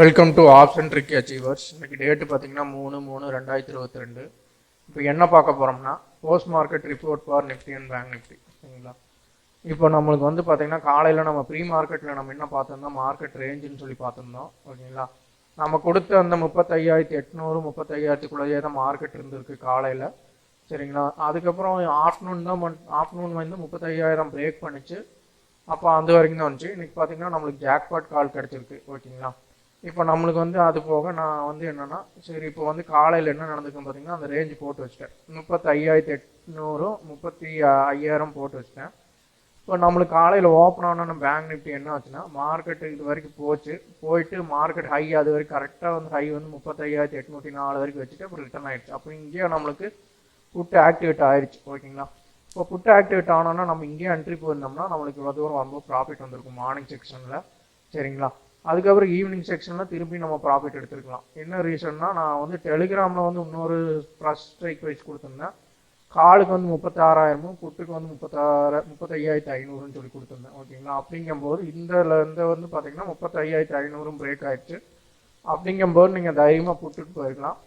Welcome to Optiontrickyachievers. இன்னைக்கு date பார்த்தீங்கன்னா 3/3/2022. இப்போ என்ன பார்க்க போகிறோம்னா post market report for Nifty and bank Nifty. சரிங்களா? இப்போ நம்மளுக்கு வந்து பார்த்தீங்கன்னா காலையில் நம்ம ப்ரீ மார்க்கெட்டில் நம்ம என்ன பார்த்தோம்னா மார்க்கெட் ரேஞ்சுன்னு சொல்லி பார்த்துருந்தோம். ஓகேங்களா? நம்ம கொடுத்த அந்த 35,800 35,000க்குள்ளேயே தான் மார்க்கெட் இருந்திருக்கு காலையில். சரிங்களா? அதுக்கப்புறம் ஆஃப்டர்நூன் வந்து 35,000 பிரேக் பண்ணிச்சு. அப்போ அந்த வரைக்கும் தான் வந்துச்சு. இன்னைக்கு பார்த்தீங்கன்னா நம்மளுக்கு ஜாக்பாட் கால் கிடச்சிருக்கு. ஓகேங்களா? இப்போ நம்மளுக்கு வந்து அது போக நான் வந்து என்னென்னா சரி இப்போ வந்து காலையில் என்ன நடந்துக்குன்னு பார்த்தீங்கன்னா அந்த ரேஞ்சு போட்டு வச்சிட்டேன். 35,800 35,000 போட்டு வச்சிட்டேன். இப்போ நம்மளுக்கு காலையில் ஓப்பன் ஆனால் பேங்க் நிஃப்டி என்ன ஆச்சுன்னா மார்க்கெட்டு இது வரைக்கும் போயிட்டு மார்க்கெட் ஹை அது வரைக்கும் கரெக்டாக வந்து ஹை வந்து 35,804 வரைக்கும் வச்சுட்டு அப்புறம் ரிட்டர்ன் ஆகிடுச்சு. அப்போ இங்கேயே நம்மளுக்கு புட்டு ஆக்டிவேட் ஆயிடுச்சு. ஓகேங்களா? இப்போ புட்டு ஆக்டிவேட் ஆனோன்னா நம்ம இங்கேயே என்ட்ரி போயிருந்தோம்னா நம்மளுக்கு இவ்வளோ தூரம் ரொம்ப ப்ராஃபிட் வந்திருக்கும் மார்னிங் செக்ஷனில். சரிங்களா? அதுக்கப்புறம் ஈவினிங் செக்ஷனில் திருப்பி நம்ம ப்ராஃபிட் எடுத்துருக்கலாம். என்ன ரீசன்னா நான் வந்து டெலிகிராமில் வந்து இன்னொரு ப்ளஸ் ஸ்ட்ரைக் ப்ரைஸ் கொடுத்துருந்தேன். காலுக்கு வந்து 36,000 புட்டுக்கு வந்து 35,500 சொல்லி கொடுத்துருந்தேன். ஓகேங்களா? அப்படிங்கும்போது இந்த வந்து பார்த்தீங்கன்னா 35,500 பிரேக் ஆயிடுச்சு. அப்படிங்கும்போது நீங்கள் தைரியமாக புட்டுக்கு போயிருக்கலாம்.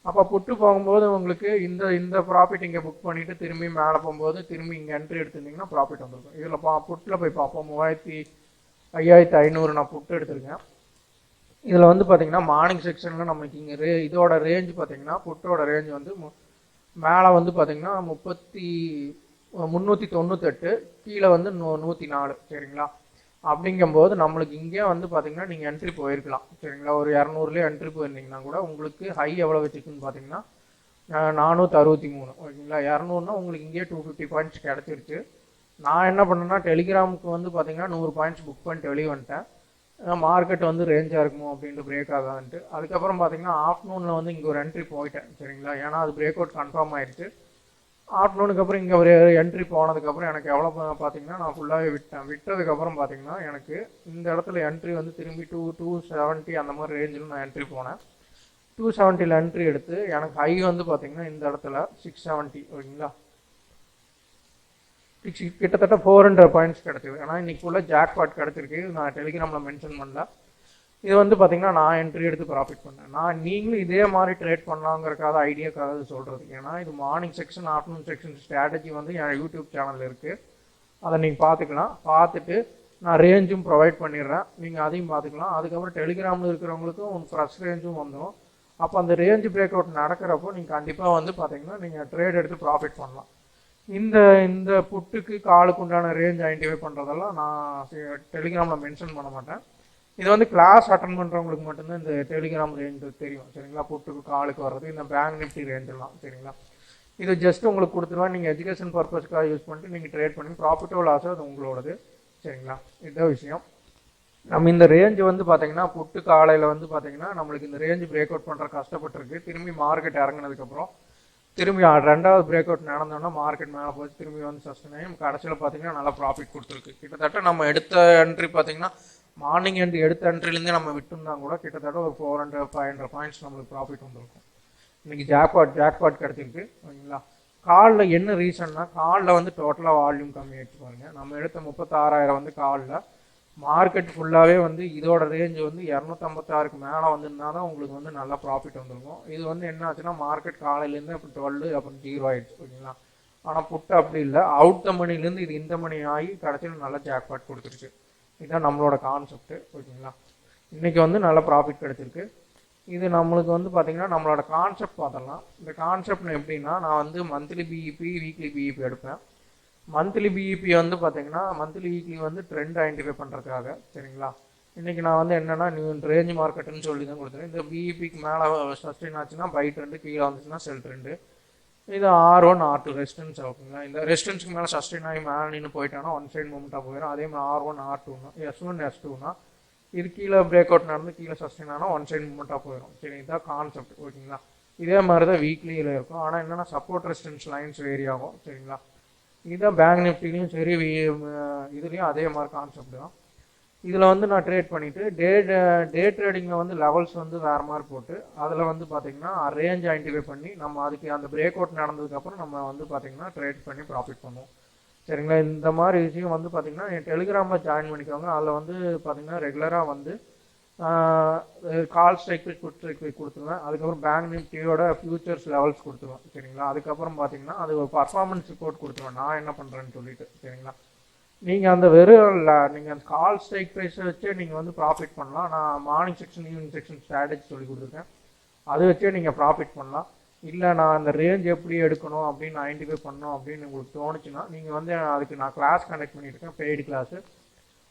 அப்போ புட்டு போகும்போது உங்களுக்கு இந்த ப்ராஃபிட் இங்கே புக் பண்ணிவிட்டு திரும்பி மேலே போகும்போது திரும்பி இங்கே என்ட்ரி எடுத்துருந்தீங்கன்னா ப்ராஃபிட் வந்துருக்கும். இதில் புட்டில் போய் பார்ப்போம். 35,500 நான் புட்டு எடுத்திருக்கேன். இதில் வந்து பார்த்தீங்கன்னா மார்னிங் செக்ஷனில் நமக்கு இங்கே இதோட ரேஞ்ச் பார்த்தீங்கன்னா புட்டோட ரேஞ்ச் வந்து மேலே வந்து பார்த்தீங்கன்னா 398, கீழே வந்து 104. சரிங்களா? அப்படிங்கும்போது நம்மளுக்கு இங்கே வந்து பார்த்தீங்கன்னா நீங்கள் என்ட்ரி போயிருக்கலாம். சரிங்களா? ஒரு 200லேயே என்ட்ரி போயிருந்தீங்கன்னா கூட உங்களுக்கு ஹை எவ்வளோ வச்சுருக்குன்னு பார்த்தீங்கன்னா 463. ஓகேங்களா? 200னா உங்களுக்கு இங்கேயே 250 பாயிண்ட்ஸ் கிடச்சிருச்சு. நான் என்ன பண்ணேன்னா டெலிகிராமுக்கு வந்து பார்த்தீங்கன்னா 100 பாயிண்ட்ஸ் புக் பண்ணிட்டு வெளியே வந்துட்டேன். மார்க்கெட் வந்து ரேஞ்சாக இருக்குமோ அப்படின்ட்டு பிரேக் ஆகாதுன்ட்டு. அதுக்கப்புறம் பார்த்தீங்கன்னா ஆஃப்டர்நூனில் வந்து இங்கே ஒரு என்ட்ரி போயிட்டேன். சரிங்களா? ஏன்னா அது பிரேக் அவுட் கன்ஃபார்ம் ஆயிடுச்சு. ஆஃப்டர்நூனுக்கு அப்புறம் இங்கே ஒரு என்ட்ரி போனதுக்கப்புறம் எனக்கு எவ்வளோ பார்த்தீங்கன்னா நான் ஃபுல்லாகவே விட்டதுக்கப்புறம் பார்த்தீங்கன்னா எனக்கு இந்த இடத்துல என்ட்ரி வந்து திரும்பி 270 அந்த மாதிரி ரேஞ்சில் நான் என்ட்ரி போனேன். 270 என்ட்ரி எடுத்து எனக்கு ஹை வந்து பார்த்தீங்கன்னா இந்த இடத்துல 670. ஓகேங்களா? கிட்டத்தட்ட 400 பாயிண்ட்ஸ் கிடச்சிது. ஏன்னா இன்னைக்கு ஃபுல்லாக ஜாக்பாட் கிடச்சிருக்கு. நான் டெலிகிராமில் மென்ஷன் பண்ணல. இது வந்து பார்த்தீங்கன்னா நான் என்ட்ரி எடுத்து ப்ராஃபிட் பண்ணேன். நீங்களும் இதே மாதிரி ட்ரேட் பண்ணலாங்கிறக்காக ஐடியாக்காக சொல்கிறது. ஏன்னா இது morning section afternoon section strategy வந்து என் யூடியூப் சேனலில் இருக்குது. அதை நீங்கள் பார்த்துக்கலாம். பார்த்துட்டு நான் ரேஞ்சும் ப்ரொவைட் பண்ணிடுறேன். நீங்கள் அதையும் பார்த்துக்கலாம். அதுக்கப்புறம் டெலிகிராமில் இருக்கிறவங்களுக்கும் உங்கள் ஃப்ரெஷ் ரேஞ்சும் வந்துடும். அப்போ அந்த ரேஞ்சு பிரேக் அவுட் நடக்கிறப்போ நீங்கள் கண்டிப்பாக வந்து பார்த்தீங்கன்னா நீங்கள் ட்ரேட் எடுத்து ப்ராஃபிட் பண்ணலாம். இந்த புட்டுக்கு காலுக்கு உண்டான ரேஞ்ச் ஐடென்டிஃபை பண்ணுறதெல்லாம் நான் டெலிகிராமில் மென்ஷன் பண்ண மாட்டேன். இது வந்து கிளாஸ் அட்டன் பண்ணுறவங்களுக்கு மட்டும்தான் இந்த டெலிகிராம் ரேஞ்ச் தெரியும். சரிங்களா? புட்டுக்கு காலுக்கு வர்றது இந்த பேங்க் நிஃப்டி ரேஞ்செல்லாம். சரிங்களா? இது ஜஸ்ட் உங்களுக்கு கொடுத்துருவா. நீங்கள் எஜுகேஷன் பர்பஸ்க்காக யூஸ் பண்ணிட்டு நீங்கள் ட்ரேட் பண்ணி ப்ராஃபிட்டோ லாஸோ அது உங்களோடது. சரிங்களா? இதுதான் விஷயம். நம்ம இந்த ரேஞ்சு வந்து பார்த்தீங்கன்னா புட்டு காலையில் வந்து பார்த்தீங்கன்னா நம்மளுக்கு இந்த ரேஞ்சு பிரேக் அவுட் பண்ணுற கஷ்டப்பட்டுருக்கு. திரும்பி மார்க்கெட் இறங்கினதுக்கப்புறம் திரும்பி ரெண்டாவது பிரேக் அவுட் நடந்தோன்னா மார்க்கெட் மேலே போச்சு. திரும்பி வந்து சஸ்டெயின் ஆகி கடைசியில் பார்த்தீங்கன்னா நல்லா ப்ராஃபிட் கொடுத்துருக்கு. கிட்டத்தட்ட நம்ம எடுத்த என்ட்ரி பார்த்தீங்கன்னா மார்னிங் எடுத்த என்ட்ரிலேருந்தே நம்ம விட்டுருந்தா கூட கிட்டத்தட்ட ஒரு 400-500 பாயிண்ட்ஸ் நம்மளுக்கு ப்ராஃபிட் வந்துருக்கும். இன்றைக்கி ஜாக்பாட் கிடச்சிருக்கு. ஓகேங்களா? காலில் என்ன ரீசன்னா காலில் வந்து டோட்டலாக வால்யூம் கம்மி ஆகிடுச்சு பாருங்க. நம்ம எடுத்த 36,000 வந்து காலில் மார்க்கெட் ஃபுல்லாகவே வந்து இதோட ரேஞ்சு வந்து 256க்கு மேலே வந்திருந்தா தான் உங்களுக்கு வந்து நல்லா ப்ராஃபிட் வந்துருக்கும். இது வந்து என்ன ஆச்சுன்னா மார்க்கெட் காலையிலேருந்து அப்புறம் 12 அப்புறம் 0 ஆயிடுச்சு. ஓகேங்களா? ஆனால் புட்டு அப்படி இல்லை. அவுட் த மணிலேருந்து இது இந்த மணி ஆகி கடைசியில் நல்லா ஜாக்பாட் கொடுத்துருச்சு. இதுதான் நம்மளோட கான்செப்ட்டு. ஓகேங்களா? இன்றைக்கி வந்து நல்ல ப்ராஃபிட் கிடச்சிருக்கு. இது நம்மளுக்கு வந்து பார்த்திங்கன்னா நம்மளோட கான்செப்ட் பார்த்தலாம். இந்த கான்செப்ட் எப்படின்னா நான் வந்து மந்த்லி பிஇபி வீக்லி பிஇபி எடுப்பேன். மந்த்லி பிஇபி வந்து பார்த்தீங்கன்னா மந்த்லி வீக்லி வந்து ட்ரெண்ட் ஐடென்டிஃபை பண்ணுறதுக்காக. சரிங்களா? இன்றைக்கி நான் வந்து என்னென்னா நியூ ரேஞ்ச் மார்க்கெட்டுன்னு சொல்லி தான் கொடுத்துருக்கேன். இந்த பிஇபிக்கு மேலே சஸ்டெயின் ஆச்சுன்னா பை ட்ரெண்டு, கீழே வந்துச்சுன்னா செல் ட்ரெண்டு. இது R1 R2 ரெசிஸ்டன்ஸ். ஓகேங்களா? இந்த ரெசிஸ்டன்ஸ்க்கு மேலே சஸ்டெயின் ஆகி மேலே நின்று போயிட்டானா ஒன் சைட் மூமெண்ட்டாக போயிடும். அதே மாதிரி R1 R2னா S1 S2னா இது கீழே பிரேக் அவுட் நடந்து கீழே சஸ்டெயின் ஆனால் ஒன் சைட் மூமெண்ட்டாக போயிடும். சரி, இதுதான் கான்செப்ட். ஓகேங்களா? இதே மாதிரி தான் வீக்லியில் இருக்கும். ஆனால் என்னென்னா சப்போர்ட் ரெசிஸ்டன்ஸ் லைன்ஸ் வேரி ஆகும். சரிங்களா? இதுதான் பேங்க் நிஃப்டிலையும் சரி இதுலேயும் அதே மாதிரி கான்செப்ட் தான். இதில் வந்து நான் ட்ரேட் பண்ணிவிட்டு டே ட்ரேடிங்கில் வந்து லெவல்ஸ் வந்து வேறு மாதிரி போட்டு அதில் வந்து பார்த்திங்கன்னா ரேஞ்ச் ஐடென்டிஃபை பண்ணி நம்ம அதுக்கு அந்த பிரேக் அவுட் நடந்ததுக்கப்புறம் நம்ம வந்து பார்த்திங்கன்னா ட்ரேட் பண்ணி ப்ராஃபிட் பண்ணுவோம். சரிங்களா? இந்த மாதிரி விஷயம் வந்து பார்த்திங்கன்னா என் டெலிகிராமில் ஜாயின் பண்ணிக்கோங்க. அதில் வந்து பார்த்திங்கன்னா ரெகுலராக வந்து call strike price put strike price கொடுத்துருவேன். அதுக்கப்புறம் பேங்க் நிஃப்டியோட ஃபியூச்சர்ஸ் லெவல்ஸ் கொடுத்துருவேன். சரிங்களா? அதுக்கப்புறம் பார்த்தீங்கன்னா அது ஒரு பர்ஃபார்மன்ஸ் ரிப்போர்ட் கொடுத்துருவேன் நான் என்ன பண்ணுறேன்னு சொல்லிட்டு. சரிங்களா? நீங்கள் அந்த வெறும் நீங்கள் அந்த கால் ஸ்ட்ரைக் ப்ரைஸை வச்சே நீங்கள் வந்து ப்ராஃபிட் பண்ணலாம். நான் morning section evening section strategy சொல்லி கொடுத்துருக்கேன். அதை வச்சே நீங்கள் ப்ராஃபிட் பண்ணலாம். இல்லை நான் அந்த ரேஞ்ச் எப்படி எடுக்கணும் அப்படின்னு ஐடென்டிஃபை பண்ணணும் அப்படின்னு உங்களுக்கு தோணுச்சுன்னா நீங்கள் வந்து அதுக்கு நான் கிளாஸ் கண்டக்ட் பண்ணியிருக்கேன், பெய்டு கிளாஸு.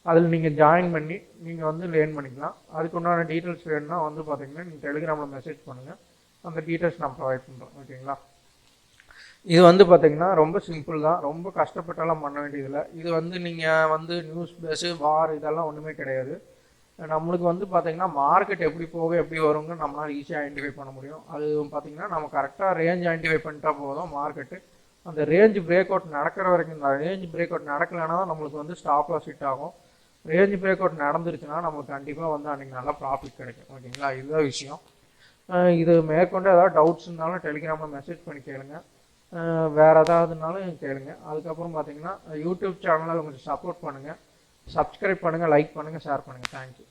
அதில் நீங்கள் ஜாயின் பண்ணி நீங்கள் வந்து லேர்ன் பண்ணிக்கலாம். அதுக்கு உண்டான டீட்டெயில்ஸ் வேணும்னா வந்து பார்த்தீங்கன்னா நீங்கள் டெலிகிராமில் மெசேஜ் பண்ணுங்கள், அந்த டீட்டெயில்ஸ் நான் ப்ரொவைட் பண்ணுறேன். ஓகேங்களா? இது வந்து பார்த்தீங்கன்னா ரொம்ப சிம்பிள் தான், ரொம்ப கஷ்டப்பட்டாலாம் பண்ண வேண்டியதில்லை. இது வந்து நீங்கள் வந்து நியூஸ் பேஸு வார் இதெல்லாம் ஒன்றுமே கிடையாது. நம்மளுக்கு வந்து பார்த்தீங்கன்னா மார்க்கெட் எப்படி போக எப்படி வருங்க நம்மளால் ஈஸியாக ஐடென்டிஃபை பண்ண முடியும். அது பார்த்தீங்கன்னா நம்ம கரெக்டாக ரேஞ்ச் ஐடென்டிஃபை பண்ணிட்டா போதும். மார்க்கெட்டு அந்த ரேஞ்ச் பிரேக் அவுட் நடக்கிற வரைக்கும் தான். ரேஞ்ச் பிரேக் அவுட் நடக்கலைன்னா தான் நம்மளுக்கு வந்து ஸ்டாப் லாஸ் ஹிட் ஆகும். ரேஞ்ச் பிரேக் அவுட் நடந்துருச்சுன்னா நம்மளுக்கு கண்டிப்பாக வந்து அன்றைக்கி நல்லா ப்ராஃபிட் கிடைக்கும். ஓகேங்களா? இதுதான் விஷயம். இது மேற்கொண்டு ஏதாவது டவுட்ஸ் இருந்தாலும் டெலிகிராமில் மெசேஜ் பண்ணி கேளுங்க, வேறு ஏதாவதுனாலும் கேளுங்க. அதுக்கப்புறம் பார்த்தீங்கன்னா யூடியூப் சேனலில் கொஞ்சம் சப்போர்ட் பண்ணுங்கள், சப்ஸ்கிரைப் பண்ணுங்கள், லைக் பண்ணுங்கள், ஷேர் பண்ணுங்கள். தேங்க்யூ.